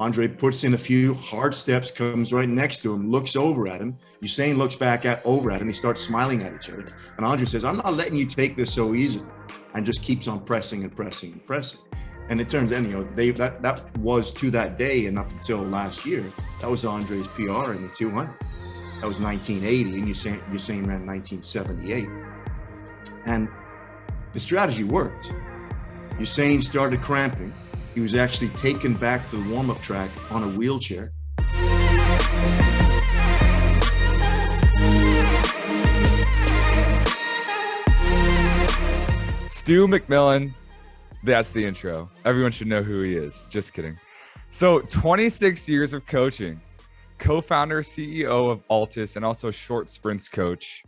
Andre puts in a few hard steps, comes right next to him, looks over at him. Usain looks back over at him. They start smiling at each other. And Andre says, I'm not letting you take this so easily, and just keeps on pressing and pressing and pressing. And it turns out, that was to that day and up until last year, that was Andre's PR in the 200. That was 1980, and Usain ran 1978. And the strategy worked. Usain started cramping. He was actually taken back to the warm-up track on a wheelchair. Stu McMillan, that's the intro. Everyone should know who he is. Just kidding. So 26 years of coaching, co-founder, CEO of ALTIS, and also short sprints coach.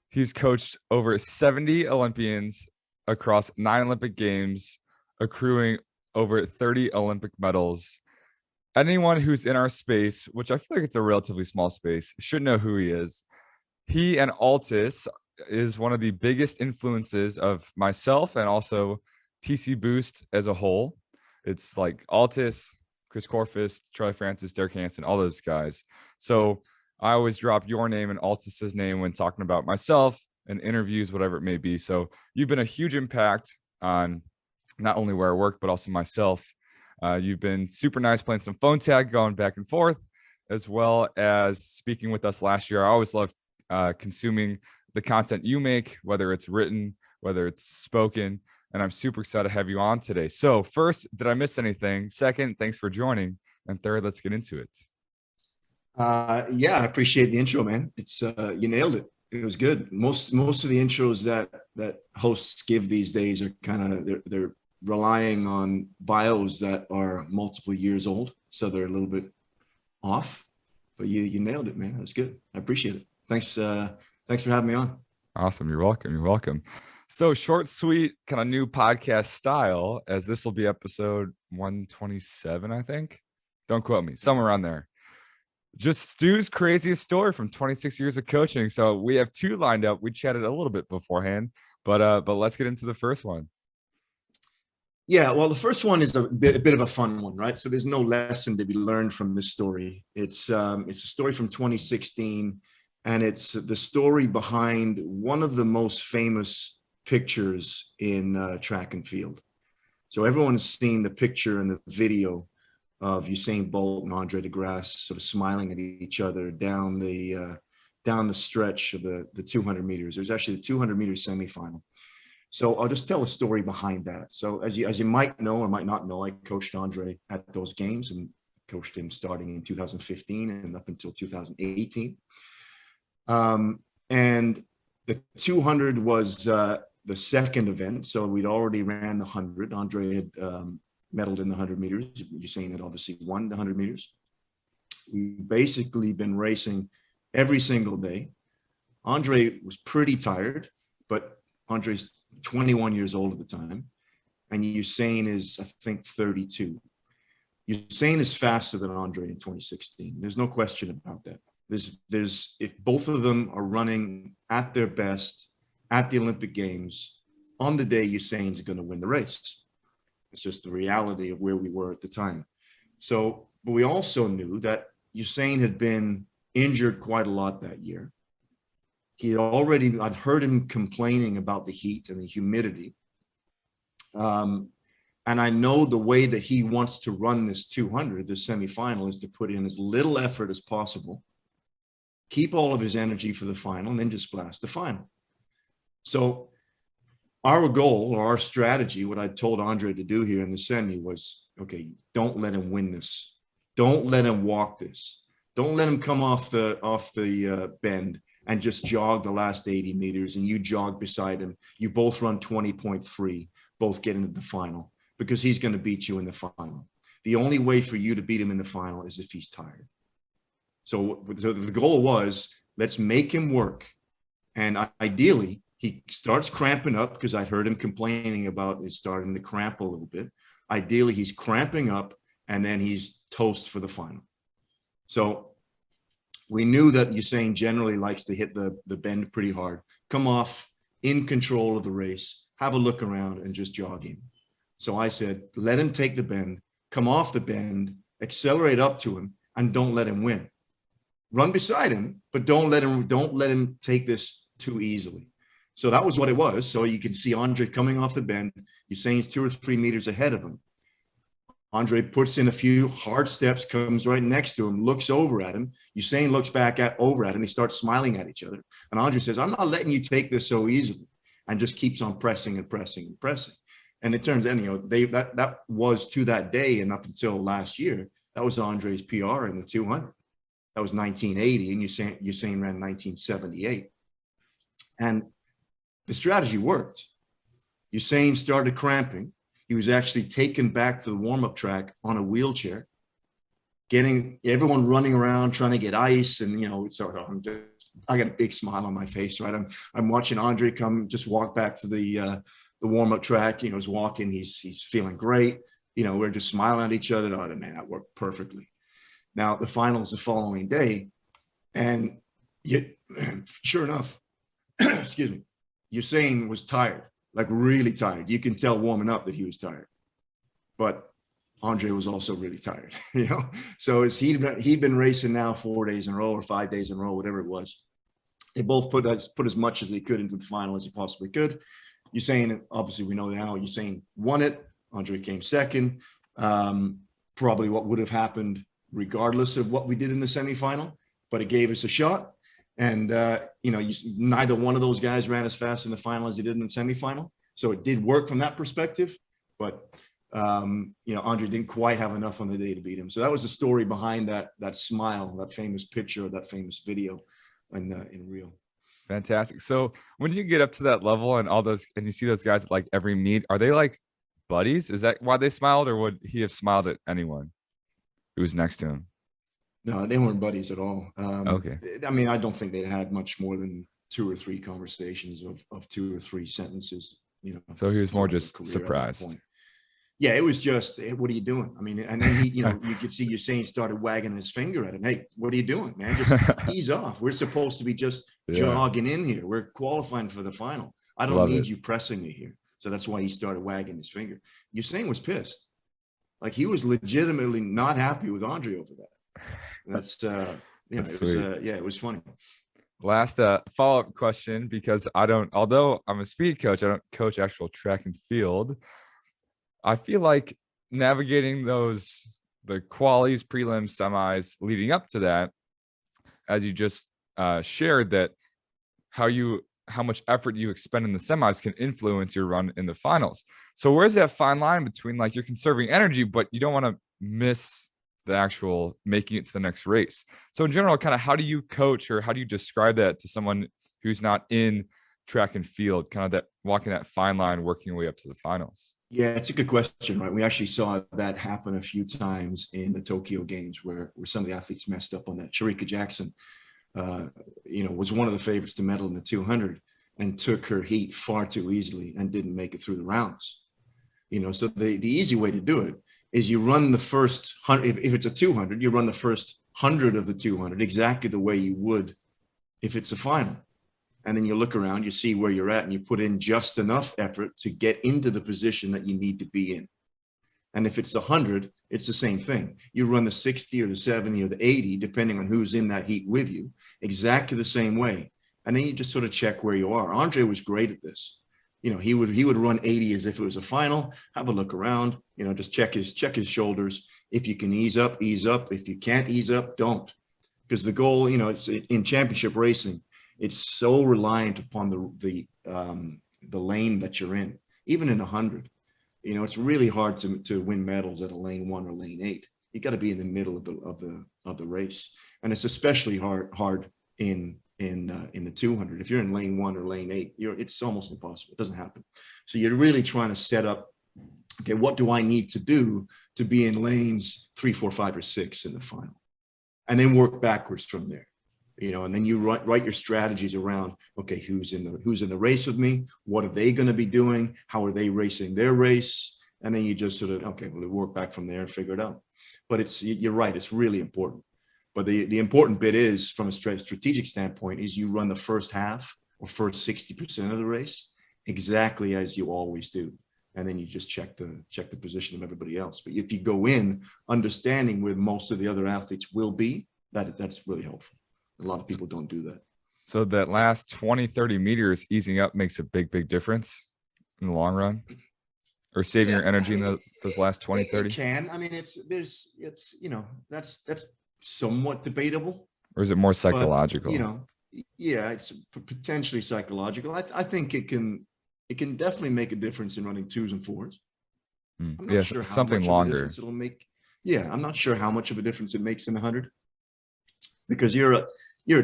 He's coached over 70 Olympians across 9 Olympic Games, accruing over 30 Olympic medals. Anyone who's in our space, which I feel like it's a relatively small space, should know who he is. He and ALTIS is one of the biggest influences of myself and also TC Boost as a whole. It's like ALTIS, Chris Corfus, Charlie Francis, Derek Hansen, all those guys. So I always drop your name and ALTIS's name when talking about myself and interviews, whatever it may be. So you've been a huge impact on not only where I work, but also myself. You've been super nice playing some phone tag, going back and forth, as well as speaking with us last year. I always love consuming the content you make, whether it's written, whether it's spoken, and I'm super excited to have you on today. So first, did I miss anything? Second, thanks for joining. And third, let's get into it. Yeah, I appreciate the intro, man. It's you nailed it. It was good. Most of the intros that hosts give these days are kind of they're relying on bios that are multiple years old, so they're a little bit off. But you nailed it, man. It was good. I appreciate it. Thanks for having me on. Awesome. You're welcome. You're welcome. So short, sweet, kind of new podcast style, as this will be episode 127, I think. Don't quote me. Somewhere around there. Just Stu's craziest story from 26 years of coaching. So we have 2 lined up. We chatted a little bit beforehand, but let's get into the first one. Yeah, well, the first one is a bit of a fun one, right? So there's no lesson to be learned from this story. It's a story from 2016, and it's the story behind one of the most famous pictures in track and field. So everyone's seen the picture and the video of Usain Bolt and Andre DeGrasse sort of smiling at each other down the stretch of the 200 meters. There's actually the 200 meter semifinal. So I'll just tell a story behind that. So as you might know or might not know, I coached Andre at those games and coached him starting in 2015 and up until 2018. And the 200 was the second event. So we'd already ran the 100. Andre had medaled in the 100 meters. Usain had obviously won the 100 meters. We've basically been racing every single day. Andre was pretty tired, but Andre's 21 years old at the time, and Usain is, I think, 32. Usain is faster than Andre in 2016. There's no question about that. There's if both of them are running at their best at the Olympic Games, on the day Usain's going to win the race. It's just the reality of where we were at the time. So, but we also knew that Usain had been injured quite a lot that year. I'd heard him complaining about the heat and the humidity. And I know the way that he wants to run this 200, the semifinal, is to put in as little effort as possible, keep all of his energy for the final, and then just blast the final. So our goal or our strategy, what I told Andre to do here in the semi was, okay, don't let him win this. Don't let him walk this. Don't let him come off the bend and just jog the last 80 meters and you jog beside him. You both run 20.3, both get into the final, because he's going to beat you in the final. The only way for you to beat him in the final is if he's tired. So the goal was, let's make him work. And ideally, he starts cramping up, because I heard him complaining about it starting to cramp a little bit. Ideally, he's cramping up, and then he's toast for the final. So we knew that Usain generally likes to hit the bend pretty hard, come off in control of the race, have a look around, and just jog in. So I said, let him take the bend, come off the bend, accelerate up to him, and don't let him win. Run beside him, but don't let him take this too easily. So that was what it was. So you can see Andre coming off the bend. Usain's 2 or 3 meters ahead of him. Andre puts in a few hard steps, comes right next to him, looks over at him. Usain looks back over at him. They start smiling at each other. And Andre says, I'm not letting you take this so easily, and just keeps on pressing and pressing and pressing. And it turns out, that was to that day and up until last year, that was Andre's PR in the 200. That was 1980, and Usain ran 1978. And the strategy worked. Usain started cramping. He was actually taken back to the warm-up track on a wheelchair, getting everyone running around trying to get ice. And, I got a big smile on my face, right? I'm watching Andre just walk back to the warm-up track. He's walking, he's feeling great. We're just smiling at each other. Oh, man, that worked perfectly. Now the finals the following day, and sure enough, excuse me, Usain was tired, like really tired. You can tell warming up that he was tired, but Andre was also really tired, So as he'd been racing now 4 days in a row or 5 days in a row, whatever it was, they both put as much as they could into the final as they possibly could. Usain, obviously we know now, Usain won it. Andre came second. Probably what would have happened regardless of what we did in the semifinal, but it gave us a shot. And, neither one of those guys ran as fast in the final as they did in the semifinal. So it did work from that perspective, but, Andre didn't quite have enough on the day to beat him. So that was the story behind that smile, that famous picture, that famous video in Rio. Fantastic. So when you get up to that level and you see those guys at like every meet, are they like buddies? Is that why they smiled, or would he have smiled at anyone who was next to him? No, they weren't buddies at all. Okay. I mean, I don't think they had much more than 2 or 3 conversations of 2 or 3 sentences, So he was more just surprised. Yeah, it was just, hey, what are you doing? I mean, and then he, you could see Usain started wagging his finger at him. Hey, what are you doing, man? Just ease off. We're supposed to be just jogging in here. We're qualifying for the final. I don't need you pressing me here. So that's why he started wagging his finger. Usain was pissed. Like, he was legitimately not happy with Andre over that. That's it was funny. Last follow-up question, because although I'm a speed coach, I don't coach actual track and field. I feel like navigating the qualies, prelims, semis leading up to that, as you just shared, that how much effort you expend in the semis can influence your run in the finals. So where's that fine line between, like, you're conserving energy, but you don't want to miss the actual making it to the next race? So in general, kind of how do you coach, or how do you describe that to someone who's not in track and field, kind of that walking that fine line, working your way up to the finals? Yeah, it's a good question, right? We actually saw that happen a few times in the Tokyo Games where some of the athletes messed up on that. Sharika Jackson, was one of the favorites to medal in the 200 and took her heat far too easily and didn't make it through the rounds. So the easy way to do it is you run the first 100. If it's a 200, you run the first 100 of the 200 exactly the way you would if it's a final. And then you look around, you see where you're at, and you put in just enough effort to get into the position that you need to be in. And if it's 100, it's the same thing. You run the 60 or the 70 or the 80, depending on who's in that heat with you, exactly the same way. And then you just sort of check where you are. Andre was great at this. He would run 80 as if it was a final, have a look around, just check his shoulders. If you can ease up, ease up. If you can't ease up, don't. Because the goal, it's in championship racing, it's so reliant upon the lane that you're in. Even in 100, it's really hard to win medals at a lane 1 or lane 8. You got to be in the middle of the race, and it's especially hard in the 200. If you're in lane 1 or lane 8, it's almost impossible. It doesn't happen. So you're really trying to set up, okay, what do I need to do to be in lanes 3, 4, 5, or 6 in the final, and then work backwards from there. And then you write your strategies around, okay, who's in the race with me? What are they going to be doing? How are they racing their race? And then you just sort of, okay, we'll work back from there and figure it out. But you're right, it's really important. But the important bit is, from a strategic standpoint, is you run the first half or first 60% of the race exactly as you always do. and then you just check the position of everybody else. But if you go in understanding where most of the other athletes will be, that's really helpful. A lot of people don't do that. So that last 20, 30 meters easing up makes a big difference in the long run, or saving your energy in those last 20, 30? It can. I mean, it's that's somewhat debatable. Or is it more psychological? But, yeah, it's potentially psychological. I think it can definitely make a difference in running 2s and 4s. I'm not sure how something much longer. Of a difference it'll make. Yeah, I'm not sure how much of a difference it makes in the 100, because you're at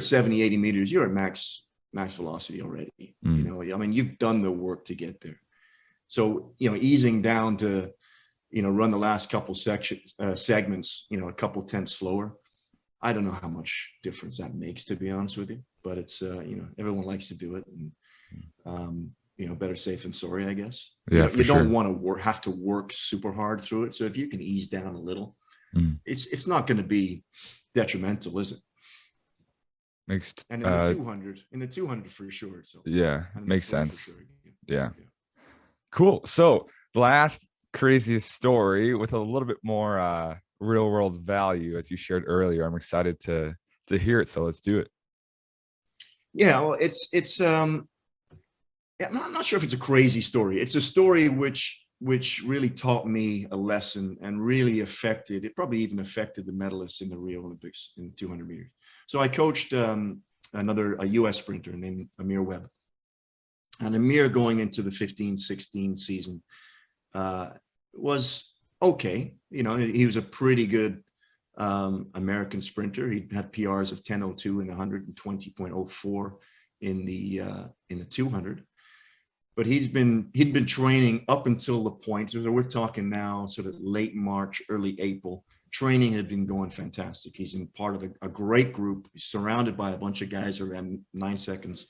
70, 80 meters. You're at max velocity already. I mean, you've done the work to get there. So, easing down to, run the last couple segments, a couple tenths slower. I don't know how much difference that makes, to be honest with you, but it's, everyone likes to do it, and, better safe than sorry, I guess. Yeah, you don't want to have to work super hard through it. So if you can ease down a little, it's not going to be detrimental, is it? And in the 200 for sure. So yeah, makes sense. Sure. Yeah. Cool. So the last craziest story with a little bit more real world value, as you shared earlier. I'm excited to hear it. So let's do it. Yeah, well, I'm not sure if it's a crazy story. It's a story which really taught me a lesson, and really it probably even affected the medalists in the Rio Olympics in the 200 meters. So I coached a US sprinter named Ameer Webb. And Ameer, going into the 15-16 season, was okay. He was a pretty good American sprinter. He had PRs of 10:02 in the 100 and 20.04 in the 200. But he'd been training up until the point, so we're talking now sort of late March, early April. Training had been going fantastic. He's in part of a great group. He's surrounded by a bunch of guys around 9 seconds.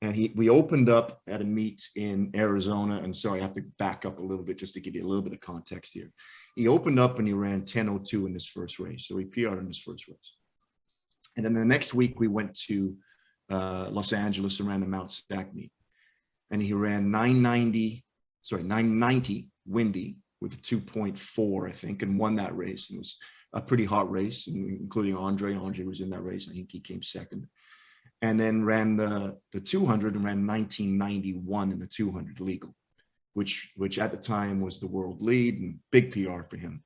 And we opened up at a meet in Arizona. And sorry, I have to back up a little bit just to give you a little bit of context here. He opened up and he ran 10:02 in his first race. So he PR'd in his first race. And then the next week we went to Los Angeles and ran the Mount Stack meet. And he ran 990 windy with a 2.4, I think, and won that race. It was a pretty hot race, including Andre. Andre was in that race. I think he came second. And then ran the 200 and ran 1991 in the 200 legal, which at the time was the world lead and big PR for him.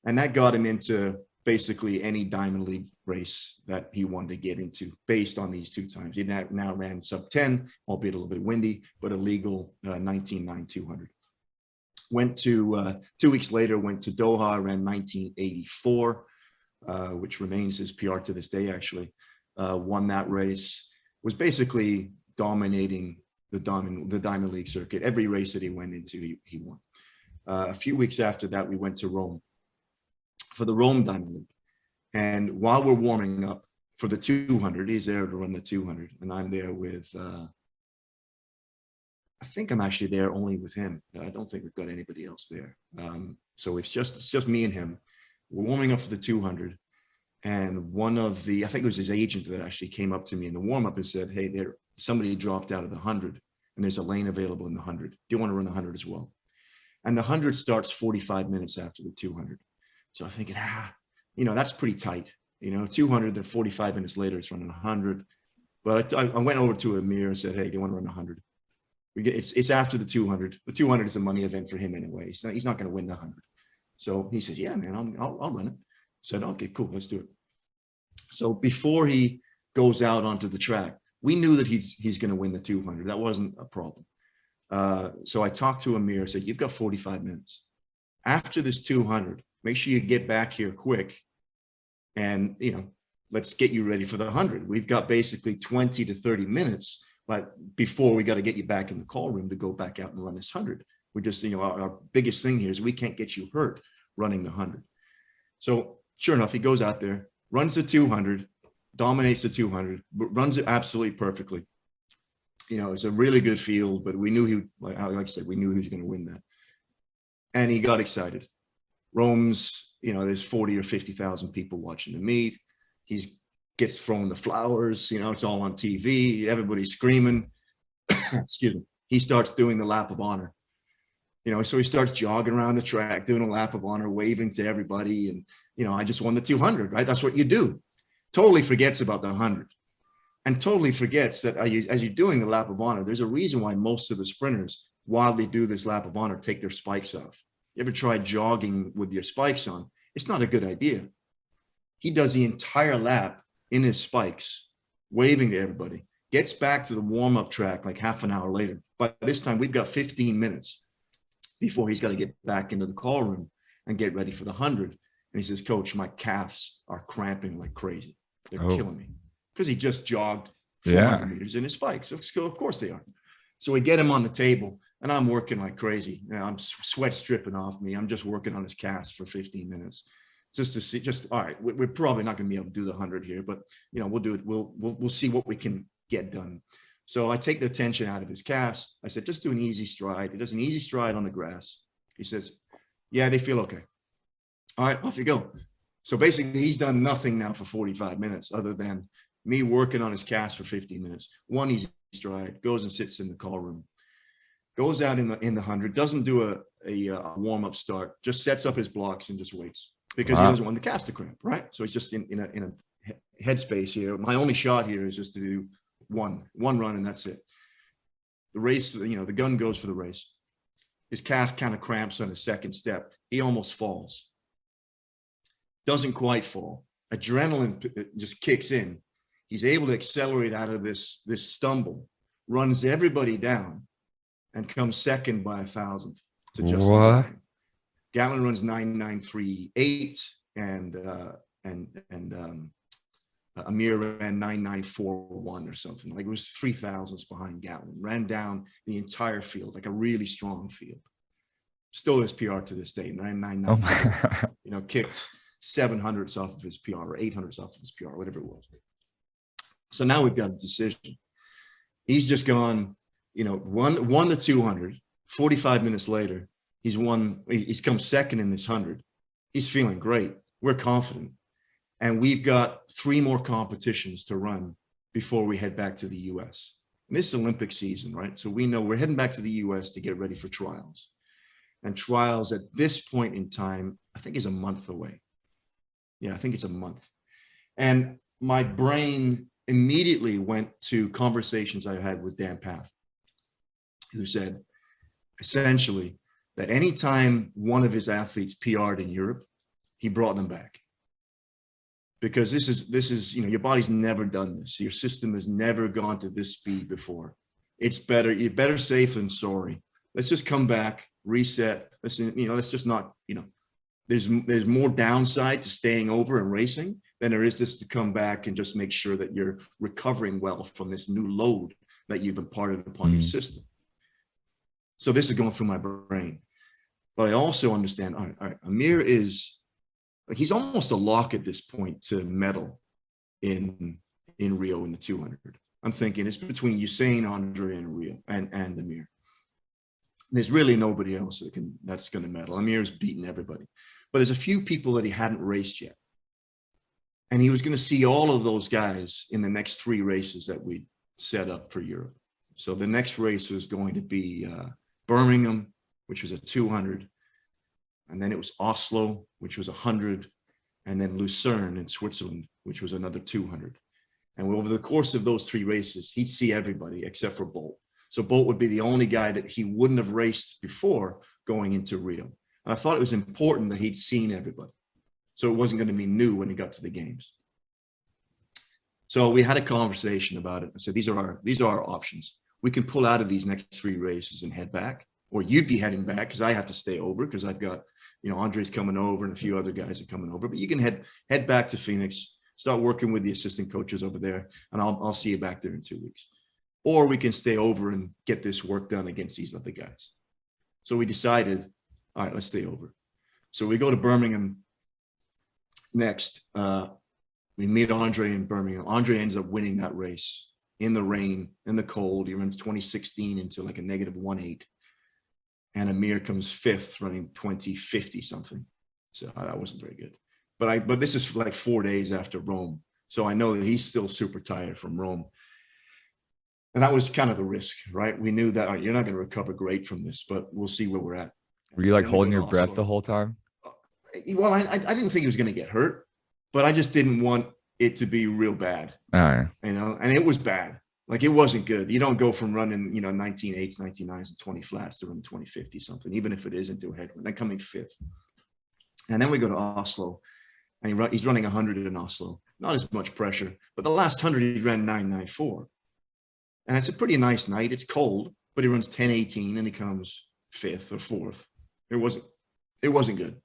And that got him into basically any Diamond League race that he wanted to get into based on these 2 times. He now ran sub 10, albeit a little bit windy, but a legal 19.9 200. Went to 2 weeks later, went to Doha, ran 1984, which remains his PR to this day, actually. Won that race, was basically dominating the Diamond League circuit. Every race that he went into, he won. A few weeks after that, we went to Rome for the Rome Diamond League. And while we're warming up for the 200, he's there to run the 200. And I'm there with, I think I'm actually there only with him. I don't think we've got anybody else there. So it's just me and him. We're warming up for the 200. And I think it was his agent that actually came up to me in the warm-up and said, hey, somebody dropped out of the 100 and there's a lane available in the 100. Do you want to run the 100 as well? And the 100 starts 45 minutes after the 200. So I'm thinking, that's pretty tight. 200, then 45 minutes later, it's running 100. But I went over to Ameer and said, hey, do you want to run 100? It's after the 200. The 200 is a money event for him anyway. He's not going to win the 100. So he said, yeah, man, I'll run it. I said, okay, cool, let's do it. So before he goes out onto the track, we knew that he's going to win the 200. That wasn't a problem. So I talked to Ameer, said, you've got 45 minutes. After this 200, make sure you get back here quick and, let's get you ready for the 100. We've got basically 20 to 30 minutes, but before we got to get you back in the call room to go back out and run this 100. We just, our biggest thing here is we can't get you hurt running the 100. So sure enough, he goes out there, runs the 200, dominates the 200, but runs it absolutely perfectly. It's a really good field, but we knew like I said, we knew he was going to win that. And he got excited. Rome's, there's 40 or 50,000 people watching the meet. He gets thrown the flowers, it's all on TV. Everybody's screaming. Excuse me. He starts doing the lap of honor. So he starts jogging around the track, doing a lap of honor, waving to everybody. And, I just won the 200, right? That's what you do. Totally forgets about the 100 and totally forgets that as you're doing the lap of honor, there's a reason why most of the sprinters, while they do this lap of honor, take their spikes off. You ever try jogging with your spikes on? It's not a good idea. He does the entire lap in his spikes, waving to everybody, gets back to the warm-up track like half an hour later. By this time, we've got 15 minutes before he's got to get back into the call room and get ready for the 100. And he says, "Coach, my calves are cramping like crazy. They're killing me." Because he just jogged 400 meters in his spikes. So of course they are. So we get him on the table, and I'm working like crazy. I'm sweat dripping off me. I'm just working on his calves for 15 minutes. Just to see, all right, we're probably not going to be able to do the 100 here, but we'll do it. We'll see what we can get done. So I take the tension out of his calves. I said, just do an easy stride. He does an easy stride on the grass. He says, "Yeah, they feel okay." All right, off you go. So basically, he's done nothing now for 45 minutes other than me working on his calves for 15 minutes. One easy stride, goes and sits in the call room, goes out in the 100, doesn't do a warm-up start, just sets up his blocks and just waits because he doesn't want the calves to cramp, right? So he's just in a headspace here. My only shot here is just to do one run, and that's it. The race, the gun goes for the race. His calf kind of cramps on his second step. He almost falls. Doesn't quite fall. Adrenaline just kicks in. He's able to accelerate out of this stumble, runs everybody down, and comes second by 1,000th to Justin Gatlin. Gatlin runs 9.938, and Ameer ran 9.941 or something. Like it was 3,000ths behind Gatlin. Ran down the entire field, like a really strong field. Still his PR to this day. 9.9. Kicked 700ths off of his PR or 800ths off of his PR, whatever it was. So now we've got a decision. He's just gone, won the 200. 45 minutes later, he's come second in this 100. He's feeling great. We're confident. And we've got 3 more competitions to run before we head back to the US. And this is Olympic season, right? So we know we're heading back to the US to get ready for trials. And trials at this point in time, I think is a month away. Yeah, I think it's a month. And my brain immediately went to conversations I had with Dan Paff, who said essentially that anytime one of his athletes PR'd in Europe, he brought them back. Because this is, your body's never done this. Your system has never gone to this speed before. It's better, you're better safe than sorry. Let's just come back, reset. Let's just not, there's more downside to staying over and racing than there is just to come back and just make sure that you're recovering well from this new load that you've imparted upon your system. So this is going through my brain. But I also understand, all right, Ameer is, he's almost a lock at this point to medal in Rio in the 200. I'm thinking it's between Usain, Andre, and Rio and Ameer. There's really nobody else that's going to medal. Ameer's beaten everybody. But there's a few people that he hadn't raced yet. And he was going to see all of those guys in the next 3 races that we set up for Europe. So the next race was going to be Birmingham, which was a 200. And then it was Oslo, which was 100. And then Lucerne in Switzerland, which was another 200. And over the course of those 3 races, he'd see everybody except for Bolt. So Bolt would be the only guy that he wouldn't have raced before going into Rio. And I thought it was important that he'd seen everybody. So it wasn't going to be new when he got to the games. So we had a conversation about it. I said, these are our options. We can pull out of these next 3 races and head back, or you'd be heading back because I have to stay over because I've got, Andre's coming over and a few other guys are coming over, but you can head back to Phoenix, start working with the assistant coaches over there, and I'll see you back there in 2 weeks. Or we can stay over and get this work done against these other guys. So we decided, all right, let's stay over. So we go to Birmingham next. We meet Andre in Birmingham. Andre ends up winning that race in the rain, in the cold. He runs 2016 into like a -1.8. And Ameer comes 5th running 2050 something. So that wasn't very good. But this is like 4 days after Rome. So I know that he's still super tired from Rome. And that was kind of the risk, right? We knew that, all right, you're not going to recover great from this, but we'll see where we're at. Were you like holding your breath the whole time? Well, I didn't think he was going to get hurt, but I just didn't want it to be real bad. All right. You know, and it was bad. Like, it wasn't good. You don't go from running, 19.8s, 19.9s, and 20 flats to run 20.50 something, even if it is into a headwind. Then coming fifth. And then we go to Oslo, and he's running 100 in Oslo. Not as much pressure, but the last 100 he ran 9.94. And it's a pretty nice night. It's cold, but he runs 10.18 and he comes fifth or fourth. It wasn't good.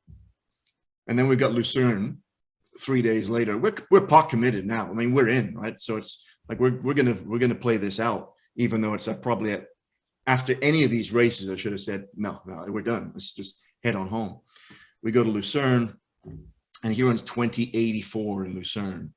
And then we got Lucerne 3 days later. We're pot committed now. I mean, we're in, right? So it's like we're gonna play this out, even though it's probably after any of these races, I should have said no, we're done. Let's just head on home. We go to Lucerne, and he runs 20.84 in Lucerne,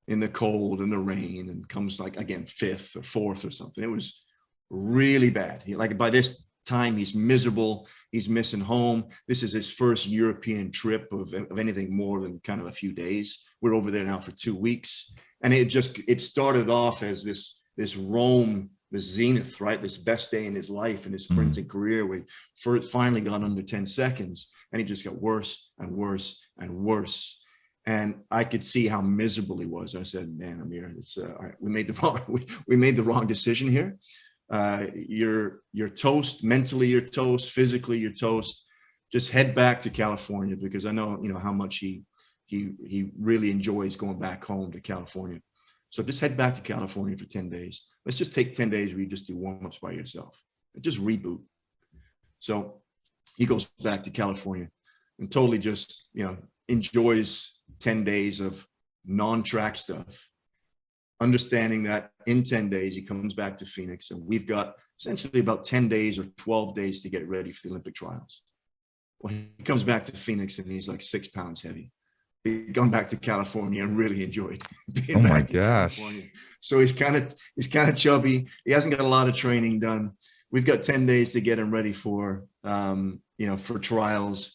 in the cold and the rain, and comes like again fifth or fourth or something. It was really bad. Like by this time he's miserable. He's missing home. This is his first European trip of anything more than kind of a few days. We're over there now for 2 weeks, and it started off as this Rome, this zenith, right? This best day in his life, in his sprinting career, where he finally got under 10 seconds, and he just got worse and worse and worse. And I could see how miserable he was. I said, "Man, Ameer, it's all right. We made the wrong decision here. You're toast. Mentally, you're toast. Physically, you're toast. Just head back to California, because I know how much he really enjoys going back home to California. So just head back to California for 10 days. Let's just take 10 days where you just do warm-ups by yourself. Just reboot." So he goes back to California and totally just enjoys 10 days of non-track stuff, understanding that in 10 days he comes back to Phoenix, and we've got essentially about 10 days or 12 days to get ready for the Olympic trials. Well, he comes back to Phoenix and he's like 6 pounds heavy. He'd gone back to California and really enjoyed being back in California. So he's kind of chubby. He hasn't got a lot of training done. We've got 10 days to get him ready for for trials,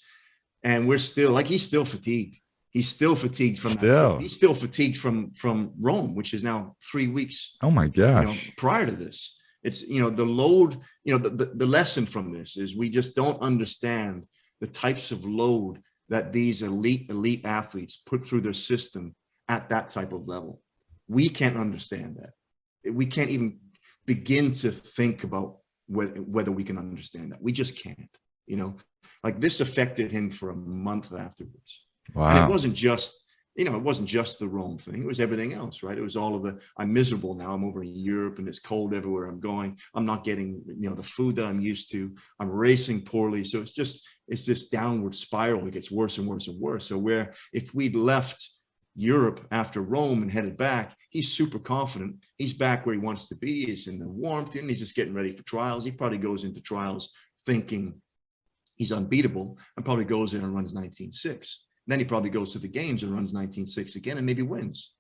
and we're still like, he's still fatigued. He's still fatigued from that trip. He's still fatigued from Rome, which is now 3 weeks. Oh my gosh! Prior to this, it's the load. The lesson from this is we just don't understand the types of load that these elite athletes put through their system at that type of level. We can't understand that. We can't even begin to think about whether we can understand that. We just can't. Like, this affected him for a month afterwards. Wow. And it wasn't just the Rome thing. It was everything else, right? It was all of I'm miserable now. I'm over in Europe and it's cold everywhere I'm going. I'm not getting, the food that I'm used to. I'm racing poorly. So it's this downward spiral. It gets worse and worse and worse. So where if we'd left Europe after Rome and headed back, he's super confident. He's back where he wants to be. He's in the warmth, and he's just getting ready for trials. He probably goes into trials thinking he's unbeatable, and probably goes in and runs 19.6. Then he probably goes to the games and runs 19.6 again and maybe wins.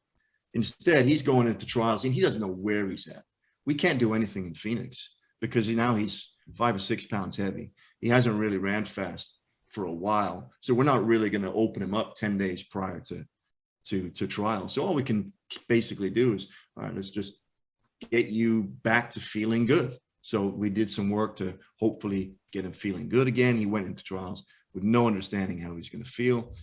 Instead, he's going into trials and he doesn't know where he's at. We can't do anything in Phoenix because now he's 5 or 6 pounds heavy. He hasn't really ran fast for a while. So we're not really going to open him up 10 days prior to trial. So all we can basically do is, all right, let's just get you back to feeling good. So we did some work to hopefully get him feeling good again. He went into trials with no understanding how he's going to feel.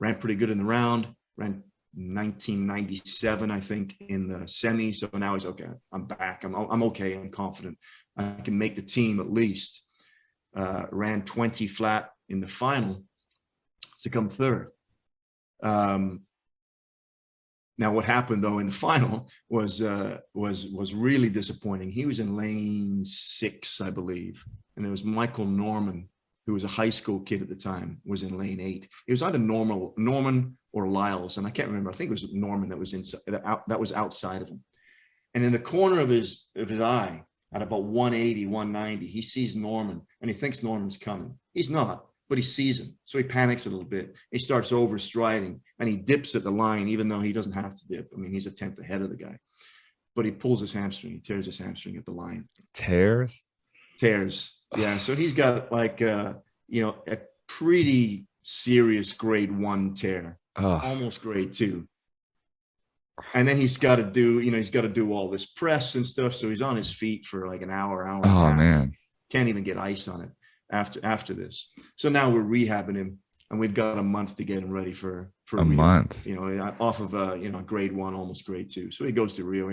Ran pretty good in the round, ran 1997, I think, in the semi. So now he's okay. I'm back. I'm okay. I'm confident. I can make the team at least. Ran 20 flat in the final to come third. Now, what happened though in the final was really disappointing. He was in lane 6, I believe, and it was Michael Norman, who was a high school kid at the time, was in lane 8. It was either Norman or Lyles, and I can't remember. I think it was Norman that was inside, that was outside of him. And in the corner of his eye, at about 180, 190, he sees Norman, and he thinks Norman's coming. He's not, but he sees him, so he panics a little bit. He starts overstriding, and he dips at the line, even though he doesn't have to dip. I mean, he's a tenth ahead of the guy, but he pulls his hamstring. He tears his hamstring at the line. Tears. Yeah, so he's got like a pretty serious grade 1 tear, almost grade 2. And then he's got to do all this press and stuff. So he's on his feet for like an hour and a Oh half. man. Can't even get ice on it after this. So now we're rehabbing him, and we've got a month to get him ready for A Rio. month. Off of grade 1, almost grade 2. So he goes to Rio.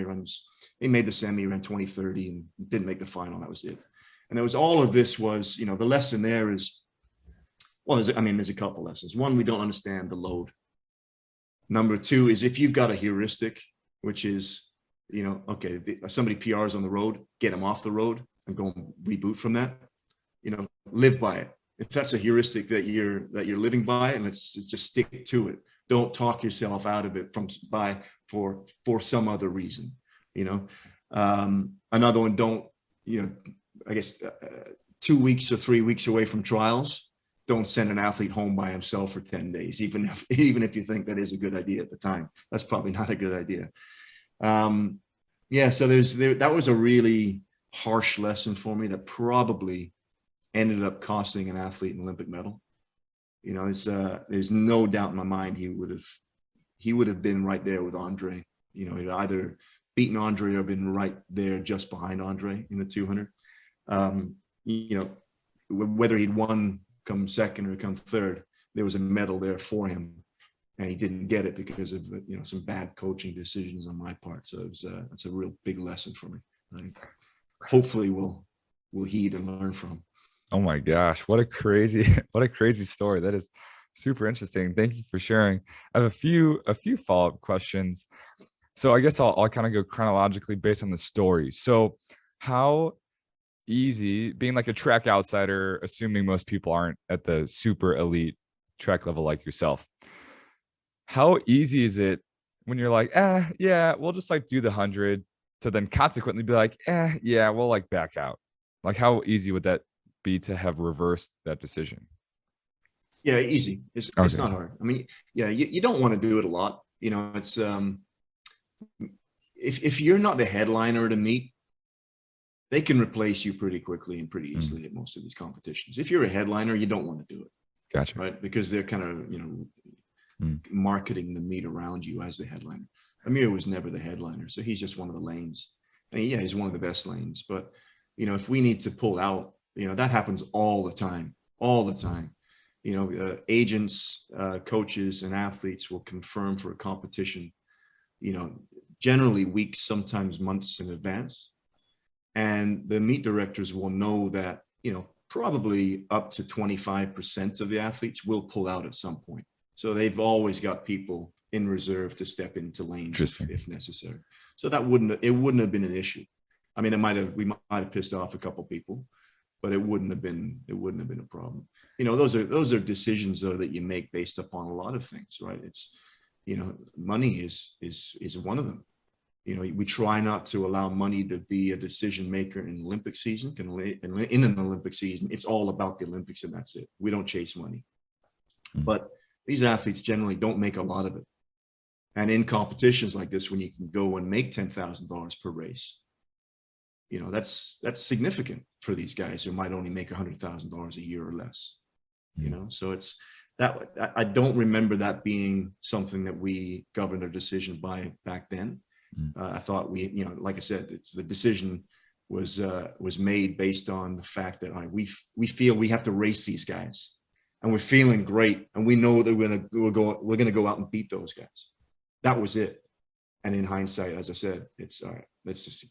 He made the semi, he ran 20:30 and didn't make the final. That was it. And it was all of this was, the lesson there is, well, there's a couple lessons. One, we don't understand the load. Number 2 is if you've got a heuristic, which is, okay, somebody PRs on the road, get them off the road and go and reboot from that, live by it. If that's a heuristic that you're living by, and let's just stick to it. Don't talk yourself out of it for some other reason, Another one, don't, I guess 2 weeks or 3 weeks away from trials, don't send an athlete home by himself for 10 days, even if you think that is a good idea at the time. That's probably not a good idea. So that was a really harsh lesson for me that probably ended up costing an athlete an Olympic medal. There's no doubt in my mind he would have been right there with Andre. He'd either beaten Andre or been right there just behind Andre in the 200. Whether he'd won come second or come third, there was a medal there for him, and he didn't get it because of some bad coaching decisions on my part. So it's a real big lesson for me. Hopefully we'll heed and learn from. Oh my gosh, what a crazy story. That is super interesting. Thank you for sharing. I have a few follow-up questions. So I guess I'll kind of go chronologically based on the story. So how easy, being like a track outsider, assuming most people aren't at the super elite track level like yourself, how easy is it when you're like, yeah, we'll just like do the 100, to then consequently be like, yeah, we'll like back out? Like, how easy would that be to have reversed that decision? Yeah, easy. It's not hard. I mean, yeah, you don't want to do it a lot. It's if you're not the headliner at a meet, they can replace you pretty quickly and pretty easily at most of these competitions. If you're a headliner, you don't want to do it. Gotcha. Right? Because they're kind of, marketing the meet around you as the headliner. Ameer was never the headliner, so he's just one of the lanes. And yeah, he's one of the best lanes. But, if we need to pull out, that happens all the time. Agents, coaches, and athletes will confirm for a competition, generally weeks, sometimes months in advance. And the meet directors will know that, probably up to 25% of the athletes will pull out at some point. So they've always got people in reserve to step into lanes if necessary. So it wouldn't have been an issue. I mean, we might have pissed off a couple people, but it wouldn't have been a problem. Those are decisions though that you make based upon a lot of things, right? It's, money is one of them. We try not to allow money to be a decision maker in Olympic season. In an Olympic season, it's all about the Olympics and that's it. We don't chase money. But these athletes generally don't make a lot of it. And in competitions like this, when you can go and make $10,000 per race, that's significant for these guys who might only make $100,000 a year or less. So it's that. I don't remember that being something that we governed our decision by back then. I thought like I said, the decision was made based on the fact that we feel we have to race these guys, and we're feeling great, and we know that we're gonna go out and beat those guys. That was it. And in hindsight, as I said, it's all right. Let's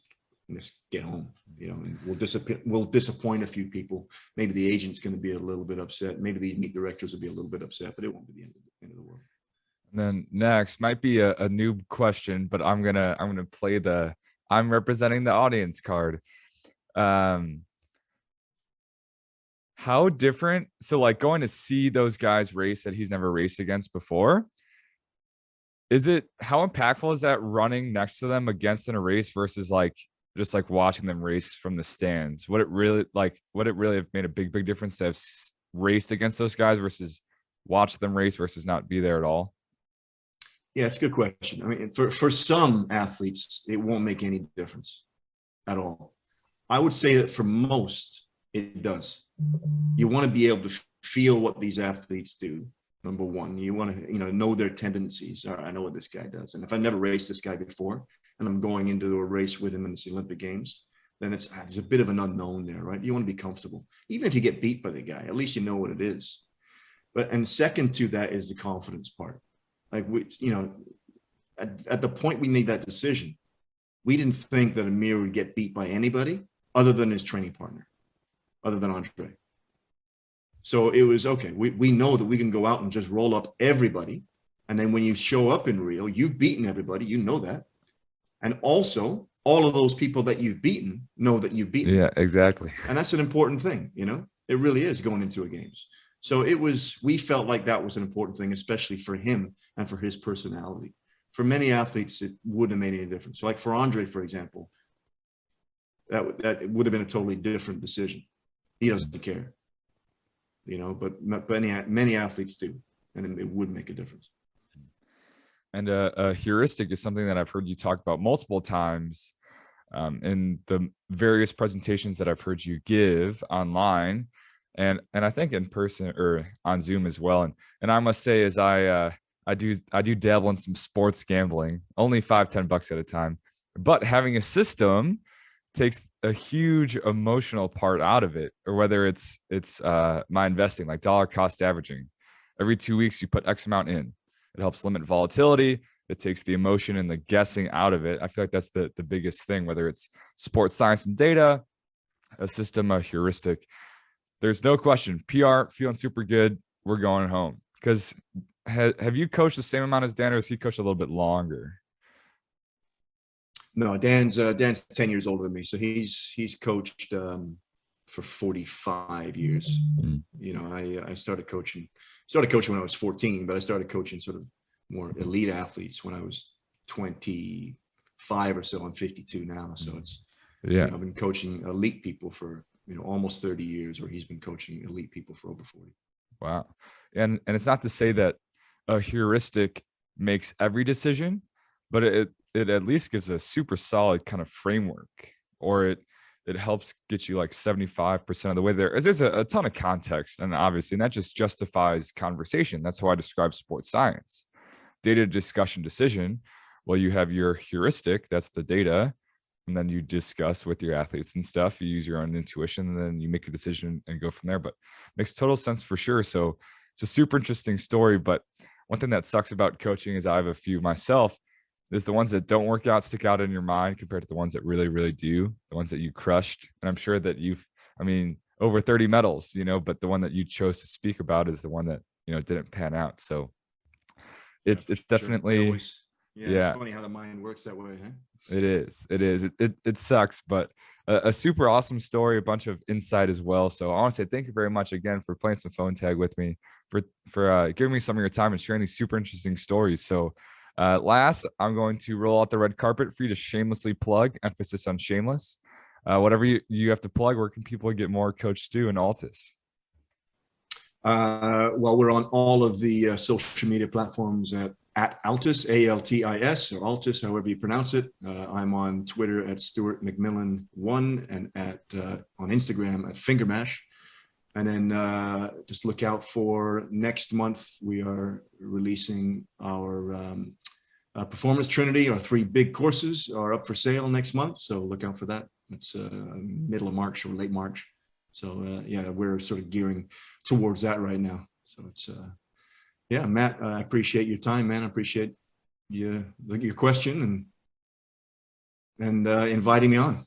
get home. And we'll disappoint a few people. Maybe the agent's going to be a little bit upset. Maybe the meet directors will be a little bit upset, but it won't be the end of the world. And then next might be a noob question, but I'm gonna play I'm representing the audience card. How different? So like going to see those guys race that he's never raced against before. How impactful is that running next to them against in a race versus like just like watching them race from the stands? Would it really have made a big difference to have raced against those guys versus watch them race versus not be there at all? Yeah, it's a good question. I mean, for some athletes, it won't make any difference at all. I would say that for most, it does. You want to be able to feel what these athletes do. Number one, you want to, know their tendencies. All right, I know what this guy does. And if I've never raced this guy before and I'm going into a race with him in the Olympic Games, then it's a bit of an unknown there, right? You want to be comfortable. Even if you get beat by the guy, at least you know what it is. And second to that is the confidence part. Like, at the point we made that decision, we didn't think that Ameer would get beat by anybody other than his training partner, other than Andre. So it was, okay, we know that we can go out and just roll up everybody. And then when you show up in Rio, you've beaten everybody, you know that. And also, all of those people that you've beaten know that you've beaten. Yeah, exactly. And that's an important thing, it really is going into a games. So we felt like that was an important thing, especially for him and for his personality. For many athletes, it wouldn't have made any difference. So like for Andre, for example, that would have been a totally different decision. He doesn't care, but many athletes do, and it would make a difference. And a heuristic is something that I've heard you talk about multiple times in the various presentations that I've heard you give online, and I think in person or on Zoom as well. And I must say, as I do dabble in some sports gambling, only $5-10 at a time, but having a system takes a huge emotional part out of it. Or whether it's my investing, like dollar cost averaging, every 2 weeks you put X amount in. It helps limit volatility. It takes the emotion and the guessing out of it. I feel like that's the biggest thing, whether it's sports science and data, a system, a heuristic. There's no question. PR, feeling super good. We're going home. Because have you coached the same amount as Dan, or has he coached a little bit longer? No, Dan's 10 years older than me. So he's coached for 45 years. I started coaching when I was 14, but I started coaching sort of more elite athletes when I was 25 or so. I'm 52 now. So it's, I've been coaching elite people for, almost 30 years, or he's been coaching elite people for over 40. Wow. And it's not to say that a heuristic makes every decision, but it at least gives a super solid kind of framework, or it helps get you like 75% of the way there. As there's a ton of context, and obviously, and that just justifies conversation. That's how I describe sports science. Data, discussion, decision. Well, you have your heuristic, that's the data, and then you discuss with your athletes and stuff. You use your own intuition, and then you make a decision and go from there. But makes total sense for sure. So it's a super interesting story. But one thing that sucks about coaching is I have a few myself. Is the ones that don't work out stick out in your mind compared to the ones that really, really do, the ones that you crushed. And I'm sure that over 30 medals, but the one that you chose to speak about is the one that, didn't pan out. So it's definitely, sure. It's funny how the mind works that way. Huh? It is. It sucks, but a super awesome story, a bunch of insight as well. So I want to say thank you very much again for playing some phone tag with me, for giving me some of your time and sharing these super interesting stories. So last, I'm going to roll out the red carpet for you to shamelessly plug, emphasis on shameless. Whatever you have to plug, where can people get more Coach Stu and ALTIS? Well, we're on all of the social media platforms at ALTIS, ALTIS, or ALTIS, however you pronounce it. I'm on Twitter at Stuart McMillan 1, and on Instagram at Fingermash. And then just look out for next month. We are releasing our Performance Trinity. Our 3 big courses are up for sale next month. So look out for that. It's middle of March or late March. So we're sort of gearing towards that right now. So it's, Matt, I appreciate your time, man. I appreciate your question and inviting me on.